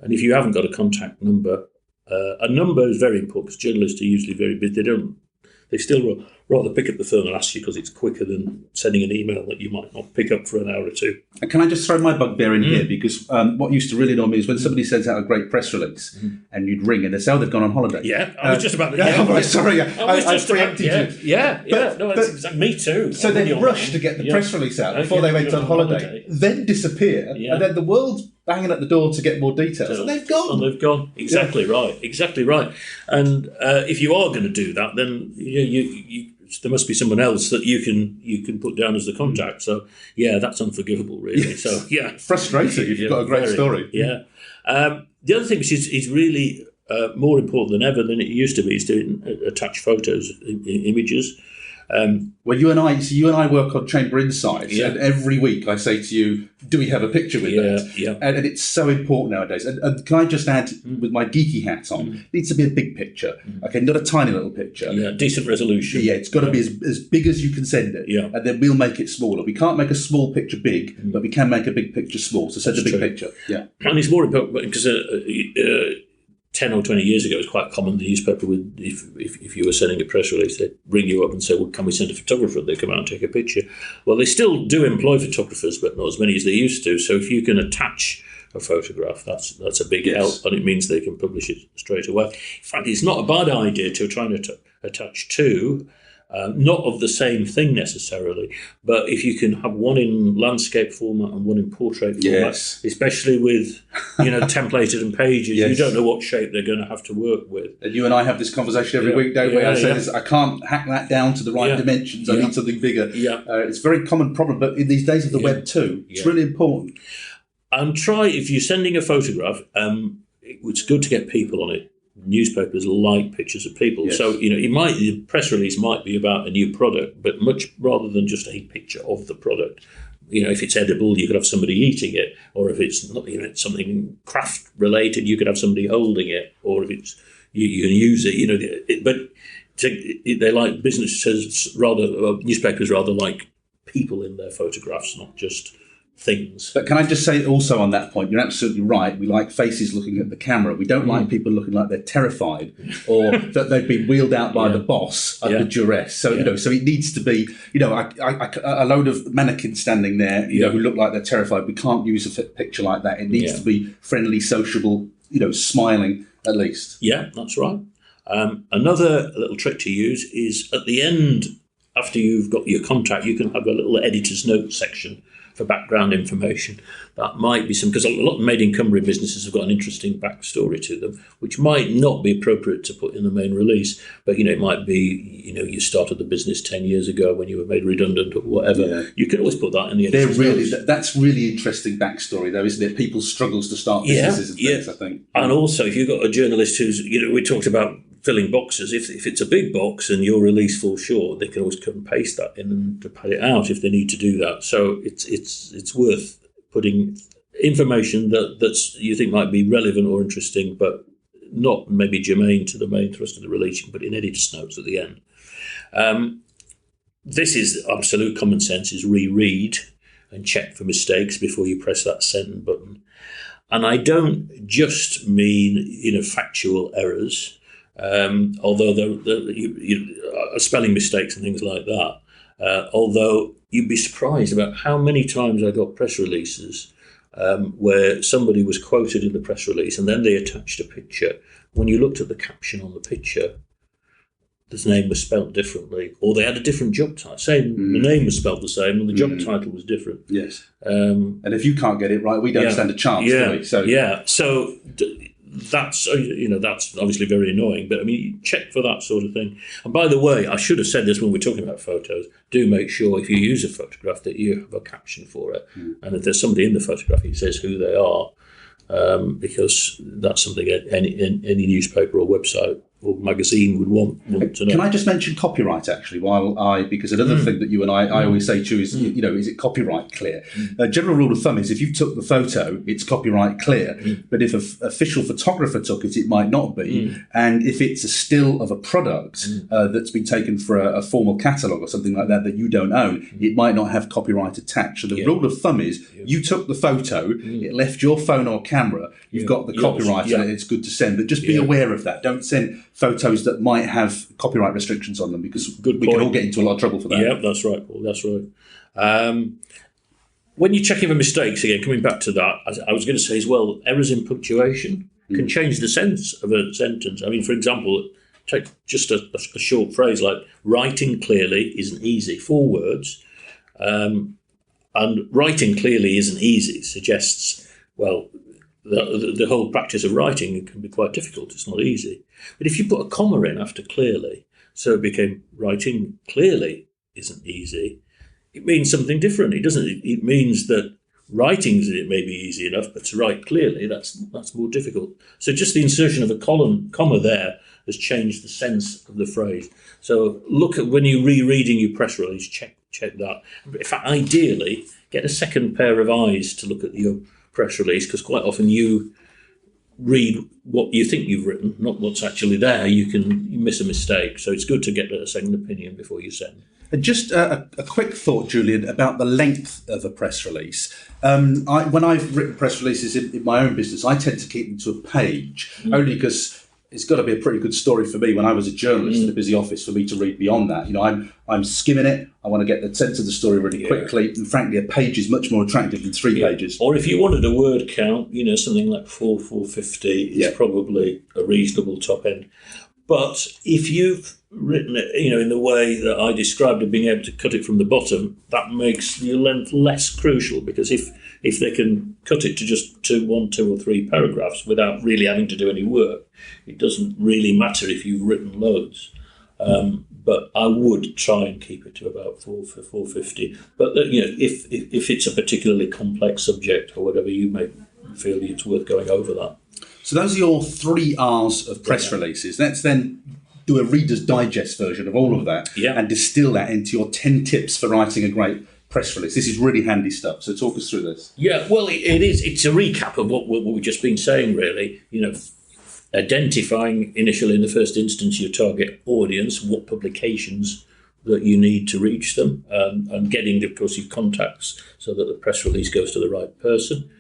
S2: And if you haven't got a contact number, a number is very important because journalists are usually very busy. They still rather pick up the phone and ask you because it's quicker than sending an email that you might not pick up for an hour or two.
S1: And can I just throw my bugbear in here? Because what used to really annoy me is when somebody sends out a great press release and you'd ring and they say, oh, they've gone on holiday.
S2: Yeah, I was just about to...
S1: I preempted you.
S2: Me too.
S1: So they'd rush to get the press release out before they went on holiday, then disappear, and then the world's banging at the door to get more details, and they've gone.
S2: Exactly right. And if you are going to do that, then there must be someone else that you can put down as the contact. So that's unforgivable, really.
S1: Yes.
S2: So
S1: frustrating if you've got a great story.
S2: Yeah. The other thing which is really more important than ever than it used to be is to attach photos, images.
S1: Well, you and I work on Chamber Insights, and every week I say to you, do we have a picture with that?
S2: Yeah.
S1: And it's so important nowadays. And can I just add, with my geeky hat on, it needs to be a big picture. Okay, not a tiny little picture.
S2: Yeah, decent resolution.
S1: Yeah, it's got to be as big as you can send it. Yeah. And then we'll make it smaller. We can't make a small picture big, but we can make a big picture small. So send a big picture. Yeah.
S2: And it's more important because 10 or 20 years ago, it was quite common. The newspaper would, if you were sending a press release, they'd ring you up and say, well, can we send a photographer? They'd come out and take a picture. Well, they still do employ photographers, but not as many as they used to. So if you can attach a photograph, that's a big help, and it means they can publish it straight away. In fact, it's not a bad idea to try and attach two, not of the same thing necessarily, but if you can have one in landscape format and one in portrait format, especially with templated and pages, you don't know what shape they're going to have to work with.
S1: And you and I have this conversation every week, don't we? I say, I can't hack that down to the right dimensions. I need something bigger. It's a very common problem, but in these days of the web too, it's really important.
S2: And try, if you're sending a photograph, it's good to get people on it. Newspapers like pictures of people, so the press release might be about a new product, but much rather than just a picture of the product. If it's edible, you could have somebody eating it, or if it's not, something craft related, you could have somebody holding it, or if it's you can use it. But they like newspapers rather like people in their photographs, not just things.
S1: But can I just say also on that point, you're absolutely right. We like faces looking at the camera. We don't like people looking like they're terrified or that they've been wheeled out by the boss under duress. So, so it needs to be, a load of mannequins standing there, who look like they're terrified. We can't use a picture like that. It needs to be friendly, sociable, smiling at least.
S2: Yeah, that's right. Another little trick to use is at the end, after you've got your contact, you can have a little editor's note section for background information. That might be because a lot of Made in Cumbria businesses have got an interesting backstory to them, which might not be appropriate to put in the main release. But, it might be, you started the business 10 years ago when you were made redundant or whatever. Yeah. You can always put that in the editor's notes.
S1: That's really interesting backstory, though, isn't it? People's struggles to start businesses and things, I think.
S2: And also, if you've got a journalist who's, we talked about filling boxes. If it's a big box and your release falls short, they can always cut and paste that in and to pad it out if they need to do that. So it's worth putting information that's you think might be relevant or interesting, but not maybe germane to the main thrust of the release. You can put in editor's notes at the end. This is absolute common sense: is reread and check for mistakes before you press that send button. And I don't just mean factual errors. Although spelling mistakes and things like that, although you'd be surprised about how many times I got press releases where somebody was quoted in the press release and then they attached a picture. When you looked at the caption on the picture, the name was spelt differently, or they had a different job title. The name was spelt the same and the job title was different.
S1: Yes. And if you can't get it right, we don't stand a chance, do we?
S2: So that's that's obviously very annoying, but check for that sort of thing. And by the way, I should have said this when we're talking about photos. Do make sure if you use a photograph that you have a caption for it, and if there's somebody in the photograph, it says who they are, because that's something any newspaper or website or magazine would want to know.
S1: Can I just mention copyright actually? Because another thing that you and I always say to you is, is it copyright clear? A general rule of thumb is if you took the photo, it's copyright clear. But if an official photographer took it, it might not be. And if it's a still of a product that's been taken for a formal catalogue or something like that you don't own, it might not have copyright attached. So the rule of thumb is you took the photo, it left your phone or camera, you've got the copyright and it's good to send. But just be aware of that. Don't send photos that might have copyright restrictions on them, because we can all get into a lot of trouble for that.
S2: Yeah, that's right, Paul. That's right. When you're checking for mistakes, again, coming back to that, I was going to say as well, errors in punctuation can change the sense of a sentence. For example, take just a short phrase like writing clearly isn't easy. 4 words. And writing clearly isn't easy suggests, the whole practice of writing can be quite difficult. It's not easy. But if you put a comma in after clearly, so it became writing clearly isn't easy, it means something different. It means that writing it may be easy enough, but to write clearly, that's more difficult. So just the insertion of a comma there has changed the sense of the phrase. So look at when you're rereading your press release, check that. In fact, ideally, get a second pair of eyes to look at your press release, because quite often you read what you think you've written, not what's actually there. You miss a mistake. So it's good to get a second opinion before you send.
S1: And just a quick thought, Julian, about the length of a press release. When I've written press releases in my own business, I tend to keep them to a page, only because it's got to be a pretty good story for me when I was a journalist in a busy office for me to read beyond that. I'm skimming it. I want to get the sense of the story really quickly. And frankly, a page is much more attractive than 3 pages.
S2: Or if you wanted a word count, something like 450 is probably a reasonable top end. But if you've written it, in the way that I described it, being able to cut it from the bottom, that makes your length less crucial, because if they can cut it to just 1, 2 or 3 paragraphs without really having to do any work, it doesn't really matter if you've written loads. But I would try and keep it to about 450. But if it's a particularly complex subject or whatever, you may feel it's worth going over that.
S1: So those are your 3 R's of press releases. Let's then do a Reader's Digest version of all of that and distill that into your 10 tips for writing a great press release. This is really handy stuff. So talk us through this.
S2: Yeah, well, it is. It's a recap of what we've just been saying, really. Identifying initially in the first instance your target audience, what publications that you need to reach them, and getting, of course, your contacts so that the press release goes to the right person.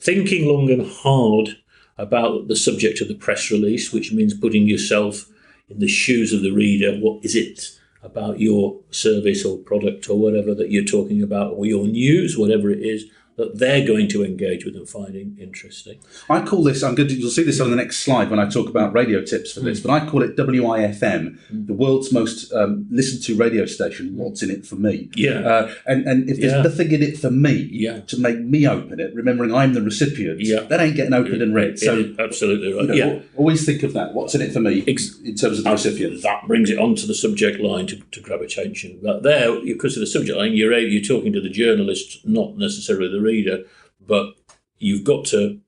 S2: Thinking long and hard about the subject of the press release, which means putting yourself in the shoes of the reader. What is it about your service or product or whatever that you're talking about, or your news, whatever it is, that they're going to engage with and finding interesting?
S1: I call this, you'll see this on the next slide when I talk about radio tips for this, but I call it WIFM, the world's most listened to radio station. What's in it for me?
S2: Yeah.
S1: And if there's nothing in it for me to make me open it, remembering I'm the recipient, that ain't getting opened and read. So
S2: absolutely right.
S1: Always think of that. What's in it for me in terms of the recipient?
S2: That brings it onto the subject line to grab attention. But there, because of the subject line, you're talking to the journalist, not necessarily the reader, but you've got to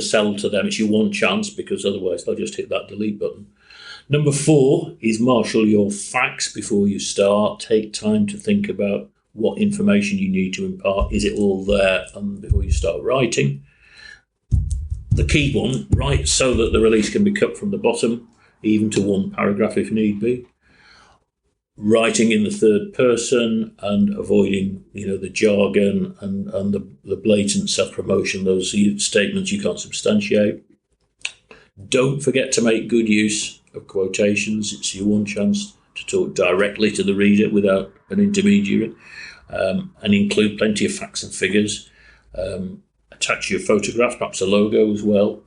S2: sell to them. It's your one chance, because otherwise they'll just hit that delete button. Number 4 is marshal your facts before you start. Take time to think about what information you need to impart. Is it all there before you start writing? The key one, write so that the release can be cut from the bottom, even to one paragraph if need be. Writing in the third person and avoiding, the jargon and the blatant self-promotion, those statements you can't substantiate. Don't forget to make good use of quotations. It's your one chance to talk directly to the reader without an intermediary, and include plenty of facts and figures. Attach your photograph, perhaps a logo as well.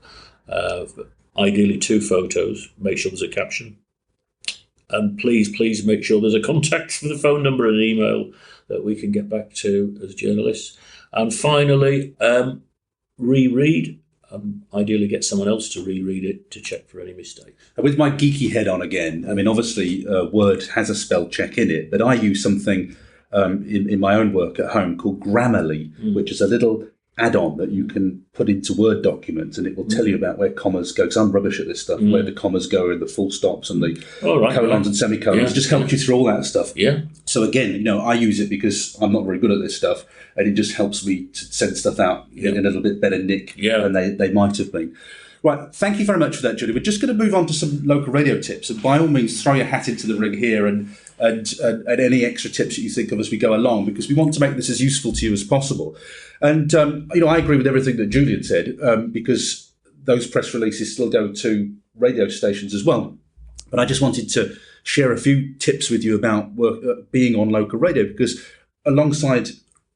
S2: Ideally 2 photos. Make sure there's a caption. And please make sure there's a contact with a phone number and email that we can get back to as journalists. And finally, reread. Ideally get someone else to reread it to check for any mistakes.
S1: With my geeky head on again, obviously Word has a spell check in it, but I use something in my own work at home called Grammarly, which is a little add-on that you can put into Word documents, and it will tell you about where commas go, because I'm rubbish at this stuff, where the commas go and the full stops and the colons and semicolons. It just helps you through all that stuff.
S2: Yeah.
S1: So again, I use it because I'm not very good at this stuff, and it just helps me to send stuff out in a little bit better nick than they might have been. Right, thank you very much for that, Julie. We're just going to move on to some local radio tips, and by all means, throw your hat into the ring here and any extra tips that you think of as we go along, because we want to make this as useful to you as possible. And I agree with everything that Julian said, because those press releases still go to radio stations as well. But I just wanted to share a few tips with you about being on local radio, because alongside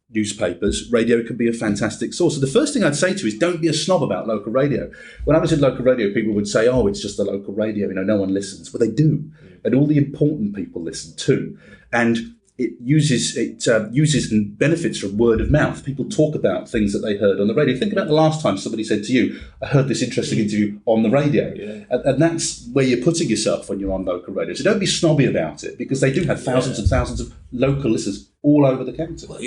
S1: newspapers, radio can be a fantastic source. So the first thing I'd say to you is don't be a snob about local radio. When I was in local radio, people would say, oh, it's just the local radio, no one listens. But they do. And all the important people listen too. And it uses and benefits from word of mouth. People talk about things that they heard on the radio. Think about the last time somebody said to you, I heard this interesting interview on the radio. Yeah. And that's where you're putting yourself when you're on local radio. So don't be snobby about it, because they do have thousands and thousands of local listeners all over the county.
S2: Well,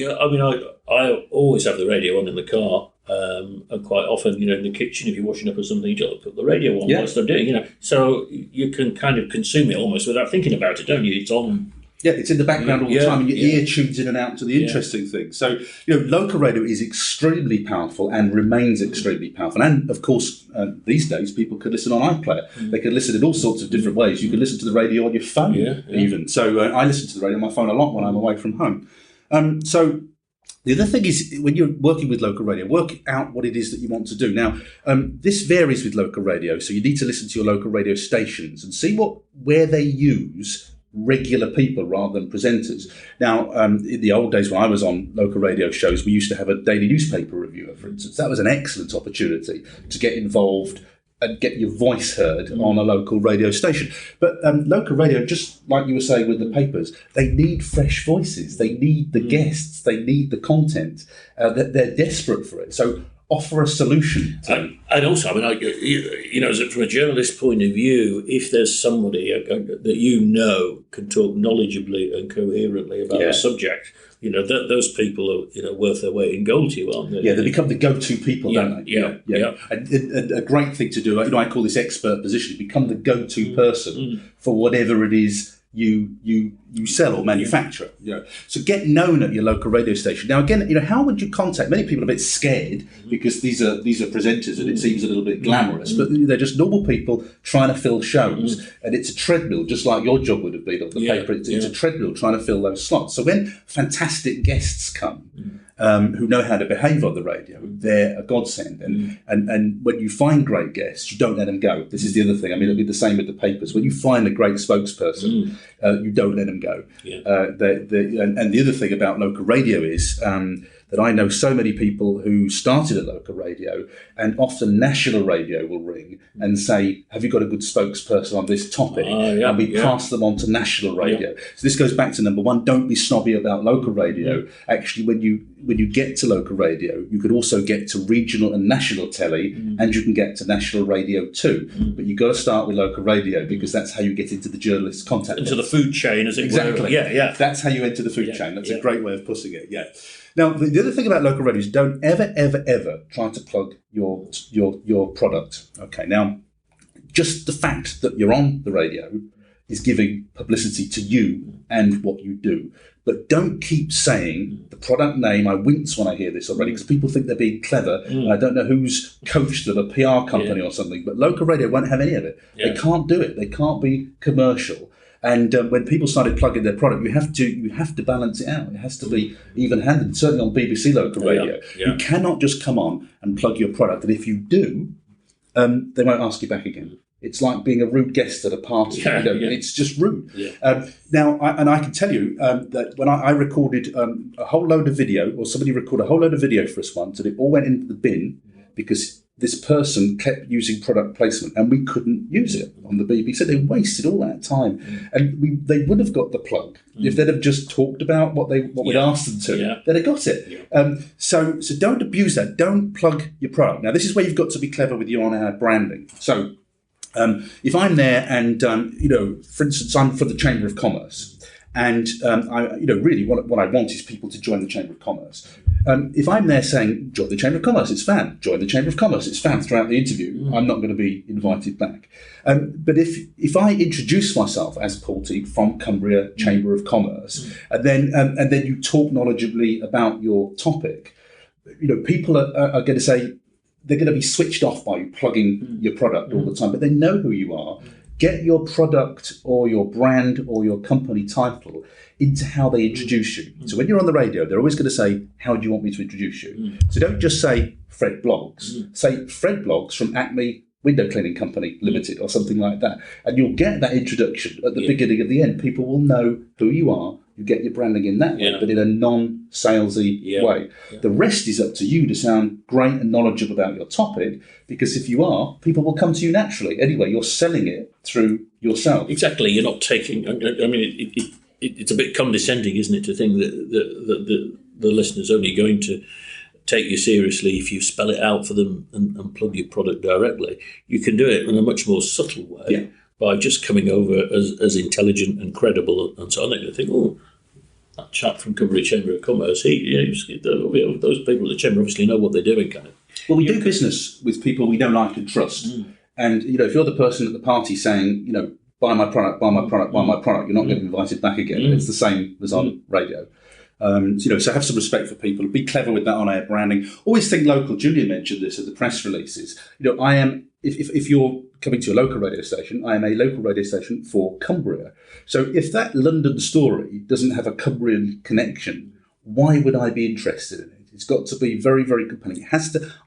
S2: I always have the radio on in the car. And quite often, in the kitchen, if you're washing up or something, you just put the radio on whilst I'm doing, So you can kind of consume it almost without thinking about it, don't you? It's on.
S1: Yeah, it's in the background all the time, and your ear tunes in and out to the interesting things. So, local radio is extremely powerful and remains extremely powerful. And, of course, these days, people could listen on iPlayer. They can listen in all sorts of different ways. You can listen to the radio on your phone, even. So I listen to the radio on my phone a lot when I'm away from home. So the other thing is, when you're working with local radio, work out what it is that you want to do. Now, this varies with local radio, so you need to listen to your local radio stations and see where they use regular people rather than presenters. Now, in the old days when I was on local radio shows, we used to have a daily newspaper reviewer, for instance. That was an excellent opportunity to get involved and get your voice heard on a local radio station. But local radio, just like you were saying with the papers, they need fresh voices. They need the guests. They need the content. They're desperate for it. So offer a solution.
S2: And also, from a journalist point of view, if there's somebody that can talk knowledgeably and coherently about the subject, those people are worth their weight in gold to you, aren't they?
S1: Yeah, they become the go-to people, don't they? Yeah. And a great thing to do, I call this expert position, become the go-to person for whatever it is you sell or manufacture. So get known at your local radio station. Now again, how would you contact? Many people are a bit scared because these are presenters and it seems a little bit glamorous, but they're just normal people trying to fill shows, and it's a treadmill, just like your job would have been on the paper. It's a treadmill trying to fill those slots. So when fantastic guests come, who know how to behave on the radio, they're a godsend. And when you find great guests, you don't let them go. This is the other thing. I mean, it'll be the same with the papers. When you find a great spokesperson, you don't let them go. And the other thing about local radio is that I know so many people who started at local radio, and often national radio will ring and say, have you got a good spokesperson on this topic? And we pass them on to national radio. So this goes back to number one, don't be snobby about local radio. Actually, when you get to local radio, you could also get to regional and national telly, and you can get to national radio too. But you've got to start with local radio, because that's how you get into the journalist contact.
S2: Into the food chain, as it
S1: exactly.
S2: were. Yeah.
S1: That's how you enter the food chain. That's a great way of putting it. Yeah. Now, the other thing about local radio is don't ever try to plug your product. Okay. Now, just the fact that you're on the radio is giving publicity to you and what you do. But don't keep saying the product name. I wince when I hear this already, because people think they're being clever. And I don't know who's coached them, a PR company or something, but local radio won't have any of it. They can't do it. They can't be commercial. And when people started plugging their product, you have to balance it out. It has to be even-handed. Certainly on BBC local radio, you cannot just come on and plug your product. And if you do, they won't ask you back again. It's like being a rude guest at a party. It's just rude. Now, I can tell you that when I recorded a whole load of video, or somebody recorded a whole load of video for us once, and it all went into the bin because this person kept using product placement and we couldn't use it on the BBC. They wasted all that time. And they would have got the plug if they'd have just talked about what we'd asked them to. They'd have got it. So don't abuse that. Don't plug your product. Now, this is where you've got to be clever with your on-air branding. So if I'm there and, for instance, I'm for the Chamber of Commerce, and really what I want is people to join the Chamber of Commerce. If I'm there saying, join the Chamber of Commerce, it's fan. Join the Chamber of Commerce, it's fan throughout the interview, I'm not going to be invited back. But if I introduce myself as Paul Teague from Cumbria Chamber of Commerce, and then you talk knowledgeably about your topic, people are going to say, they're going to be switched off by you plugging your product all the time, but they know who you are. Get your product or your brand or your company title into how they introduce you. So when you're on the radio, they're always going to say, how do you want me to introduce you? So don't just say Fred Blogs. Say Fred Blogs from Acme Window Cleaning Company Limited or something like that. And you'll get that introduction at the beginning of the end. People will know who you are. You get your branding in that way, but in a non-salesy way. The rest is up to you to sound great and knowledgeable about your topic, because if you are, people will come to you naturally. Anyway, you're selling it through yourself.
S2: Exactly. You're not taking... I mean, it's a bit condescending, isn't it, to think that the listener's only going to take you seriously if you spell it out for them and plug your product directly. You can do it in a much more subtle way by just coming over as intelligent and credible and so on. And you think, that chap from Cumbria Chamber of Commerce, those people at the Chamber obviously know what they're doing, kind of.
S1: Well, we do business with people we know, like, and trust. And, if you're the person at the party saying, buy my product, buy my product, buy my product, you're not getting invited back again. It's the same as on radio. So have some respect for people. Be clever with that on-air branding. Always think local. Julian mentioned this at the press releases. I am, if you're coming to a local radio station, I am a local radio station for Cumbria. So if that London story doesn't have a Cumbrian connection, why would I be interested in it? It's got to be very, very compelling.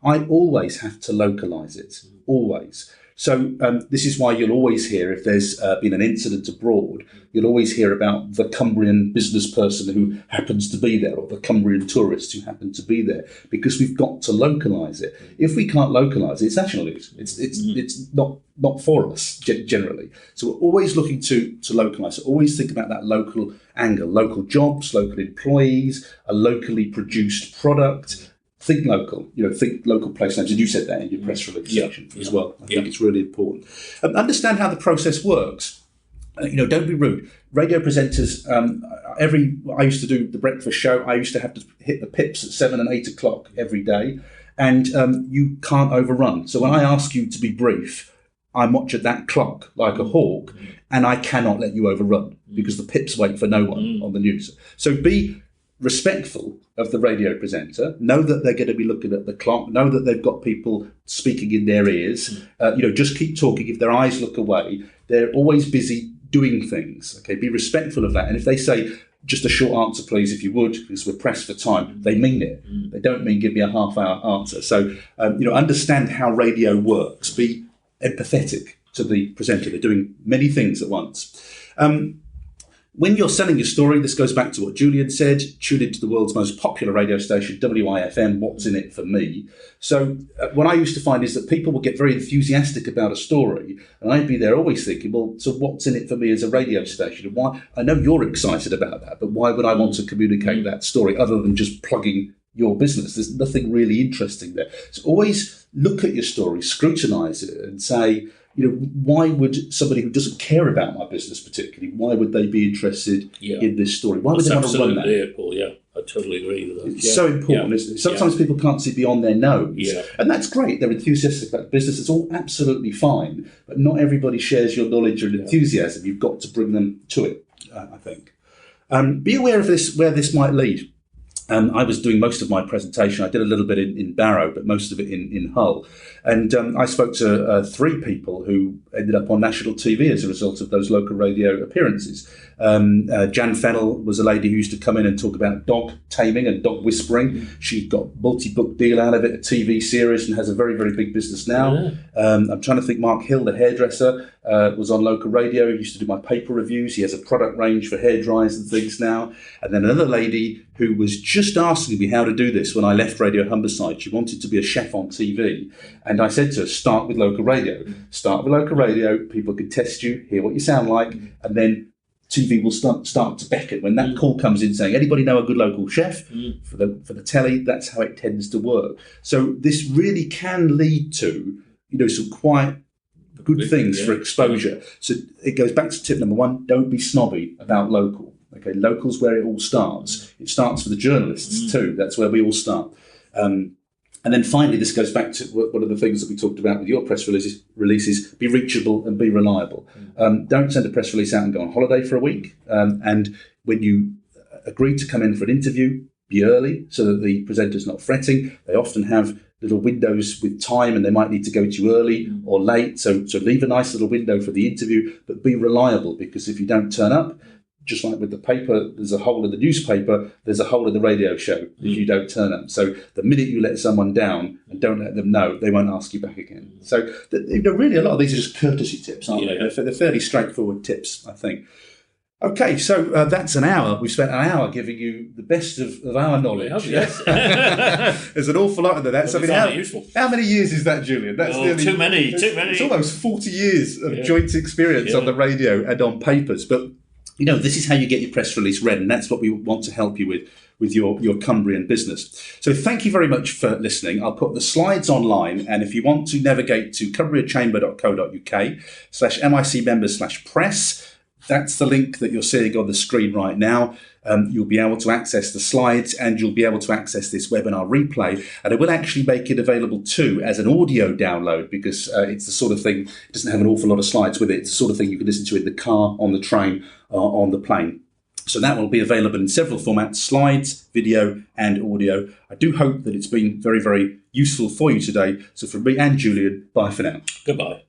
S1: I always have to localise it. Always. So this is why you'll always hear, if there's been an incident abroad, you'll always hear about the Cumbrian business person who happens to be there, or the Cumbrian tourist who happened to be there, because we've got to localise it. If we can't localise it, it's national news. It's not for us generally. So we're always looking to localise it. Always think about that local angle, local jobs, local employees, a locally produced product. Think local, think local place names. And you said that in your press release section as well. I think it's really important. Understand how the process works. Don't be rude. Radio presenters, I used to do the breakfast show. I used to have to hit the pips at 7 and 8 o'clock every day. And you can't overrun. So when I ask you to be brief, I'm watching that clock like a hawk, and I cannot let you overrun because the pips wait for no one on the news. So be respectful of the radio presenter. Know that they're going to be looking at the clock. Know that they've got people speaking in their ears. Just keep talking. If their eyes look away, they're always busy doing things. Okay, be respectful of that. And if they say, just a short answer, please, if you would, because we're pressed for time, they mean it. They don't mean give me a half-hour answer. So, understand how radio works. Be empathetic to the presenter. They're doing many things at once. When you're selling your story, this goes back to what Julian said, tune into the world's most popular radio station, WIFM, what's in it for me? So what I used to find is that people would get very enthusiastic about a story, and I'd be there always thinking, well, so what's in it for me as a radio station? And why? I know you're excited about that, but why would I want to communicate that story other than just plugging your business? There's nothing really interesting there. So always look at your story, scrutinise it, and say, why would somebody who doesn't care about my business particularly, why would they be interested in this story? Why would they want to run that?
S2: Absolutely, Paul, yeah. I totally agree with that.
S1: It's so important, isn't it? Sometimes people can't see beyond their nose.
S2: Yeah.
S1: And that's great. They're enthusiastic about the business. It's all absolutely fine. But not everybody shares your knowledge and enthusiasm. You've got to bring them to it, I think. Be aware of this, where this might lead. I was doing most of my presentation. I did a little bit in Barrow, but most of it in Hull. And I spoke to 3 people who ended up on national TV as a result of those local radio appearances. Jan Fennell was a lady who used to come in and talk about dog taming and dog whispering. She got multi-book deal out of it, a TV series, and has a very, very big business now. Yeah. I'm trying to think, Mark Hill, the hairdresser, was on local radio. He used to do my paper reviews. He has a product range for hair dryers and things now. And then another lady who was just asking me how to do this when I left Radio Humberside. She wanted to be a chef on TV. And I said to her, start with local radio. Start with local radio. People can test you, hear what you sound like, and then TV will start to beckon. When that call comes in saying, anybody know a good local chef for the telly? That's how it tends to work. So this really can lead to, some quite good things for exposure. So it goes back to tip number 1, don't be snobby about local. Okay, local's where it all starts. It starts for the journalists too. That's where we all start. And then finally, this goes back to one of the things that we talked about with your press releases, be reachable and be reliable. Don't send a press release out and go on holiday for a week. And when you agree to come in for an interview, be early so that the presenter's not fretting. They often have little windows with time and they might need to go to you early or late. So leave a nice little window for the interview, but be reliable, because if you don't turn up, just like with the paper, there's a hole in the newspaper, there's a hole in the radio show if you don't turn up. So the minute you let someone down and don't let them know, they won't ask you back again. So really a lot of these are just courtesy tips, aren't they? They're fairly straightforward tips, I think. Okay, so that's an hour. We've spent an hour giving you the best of our knowledge.
S2: Yes.
S1: There's an awful lot of that. So, how many years is that, Julian? That's nearly,
S2: too many.
S1: It's almost 40 years of joint experience on the radio and on papers. But this is how you get your press release read, and that's what we want to help you with your Cumbrian business. So thank you very much for listening. I'll put the slides online, and if you want to navigate to cumbriachamber.co.uk/MIC members/press, that's the link that you're seeing on the screen right now. You'll be able to access the slides, and you'll be able to access this webinar replay. And I will actually make it available too as an audio download, because it's the sort of thing, it doesn't have an awful lot of slides with it. It's the sort of thing you can listen to in the car, on the train, on the plane. So that will be available in several formats: slides, video, and audio. I do hope that it's been very, very useful for you today. So from me and Julian, bye for now.
S2: Goodbye.